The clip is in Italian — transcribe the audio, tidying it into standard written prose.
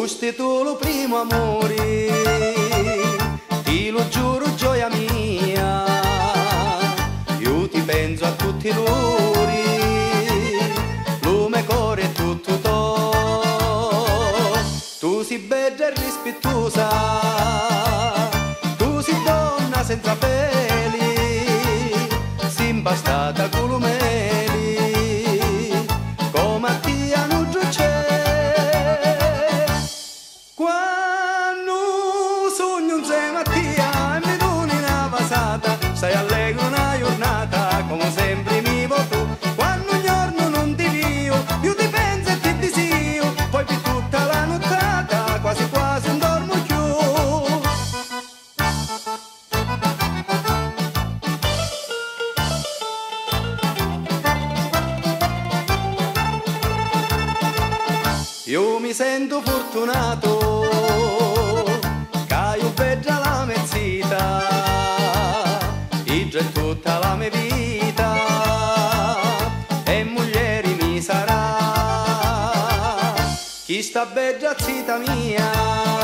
Fusti tu lo primo amore, ti lo giuro gioia mia, io ti penso a tutti l'ori, lume, cuore e tutto to. Tu sei bella e rispettosa, tu sei donna senza peli, sei impastata con lumeli, come a tia non c'è. Stai allegro una giornata, come sempre mi voto. Quando un giorno non ti vio, io ti penso e ti disio. Poi per tutta la nottata, quasi quasi non dormo più. Io mi sento fortunato, che io bella la mezzita, e tutta la mia vita e moglie mi sarà chi sta bella zita mia.